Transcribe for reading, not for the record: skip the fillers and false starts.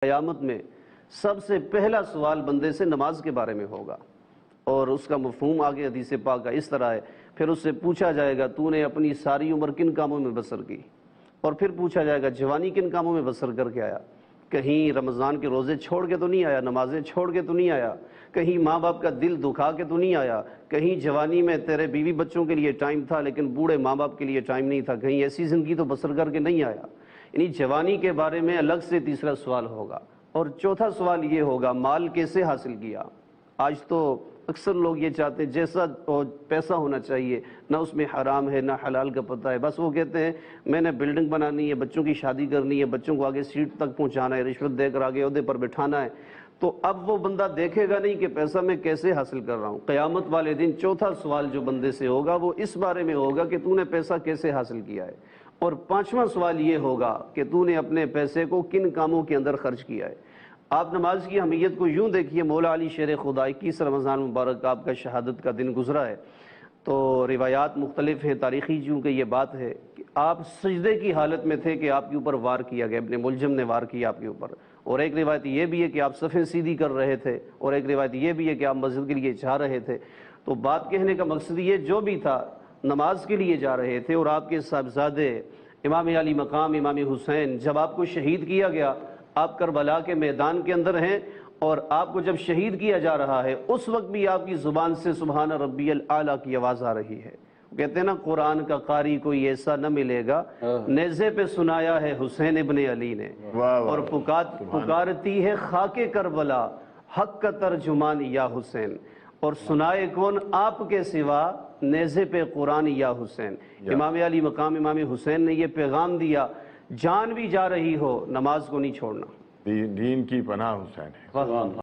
قیامت میں سب سے پہلا سوال بندے سے نماز کے بارے میں ہوگا، اور اس کا مفہوم آگے حدیث پاک کا اس طرح ہے، پھر اس سے پوچھا جائے گا تو نے اپنی ساری عمر کن کاموں میں بسر کی، اور پھر پوچھا جائے گا جوانی کن کاموں میں بسر کر کے آیا، کہیں رمضان کے روزے چھوڑ کے تو نہیں آیا، نمازیں چھوڑ کے تو نہیں آیا، کہیں ماں باپ کا دل دکھا کے تو نہیں آیا، کہیں جوانی میں تیرے بیوی بچوں کے لیے ٹائم تھا لیکن بوڑھے ماں باپ کے لیے ٹائم نہیں تھا، کہیں ایسی زندگی تو بسر کر کے نہیں آیا۔ یعنی جوانی کے بارے میں الگ سے تیسرا سوال ہوگا، اور چوتھا سوال یہ ہوگا مال کیسے حاصل کیا۔ آج تو اکثر لوگ یہ چاہتے ہیں جیسا پیسہ ہونا چاہیے، نہ اس میں حرام ہے نہ حلال کا پتہ ہے، بس وہ کہتے ہیں میں نے بلڈنگ بنانی ہے، بچوں کی شادی کرنی ہے، بچوں کو آگے سیٹ تک پہنچانا ہے، رشوت دے کر آگے عہدے پر بٹھانا ہے۔ تو اب وہ بندہ دیکھے گا نہیں کہ پیسہ میں کیسے حاصل کر رہا ہوں۔ قیامت والے دن چوتھا سوال جو بندے سے ہوگا وہ اس بارے میں ہوگا کہ تو نے پیسہ کیسے حاصل کیا ہے، اور پانچواں سوال یہ ہوگا کہ تو نے اپنے پیسے کو کن کاموں کے اندر خرچ کیا ہے۔ آپ نماز کی اہمیت کو یوں دیکھیے، مولا علی شیر خدا 21 رمضان مبارک آپ کا شہادت کا دن گزرا ہے، تو روایات مختلف ہیں، تاریخی چونکہ یہ بات ہے کہ آپ سجدے کی حالت میں تھے کہ آپ کے اوپر وار کیا گیا، ابن ملجم نے وار کیا آپ کے اوپر، اور ایک روایت یہ بھی ہے کہ آپ صفیں سیدھی کر رہے تھے، اور ایک روایت یہ بھی ہے کہ آپ مسجد کے لیے جا رہے تھے۔ تو بات کہنے کا مقصد یہ جو بھی تھا نماز کے لیے جا رہے تھے، اور آپ کے صاحبزادے امام علی مقام امام حسین جب آپ کو شہید کیا گیا، آپ کربلا کے میدان کے اندر ہیں، اور آپ کو جب شہید کیا جا رہا ہے اس وقت بھی آپ کی زبان سے سبحان ربی الاعلیٰ کی آواز آ رہی ہے۔ کہتے ہیں نا قرآن کا قاری کوئی ایسا نہ ملے گا، نیزے پہ سنایا ہے حسین ابن علی نے، اور پکارتی ہے خاک کربلا حق کا ترجمان یا حسین، اور سنائے کون آپ کے سوا نیزے پہ قرآن یا حسین۔ امام علی مقام امام حسین نے یہ پیغام دیا، جان بھی جا رہی ہو نماز کو نہیں چھوڑنا۔ دین کی پناہ حسین ہے۔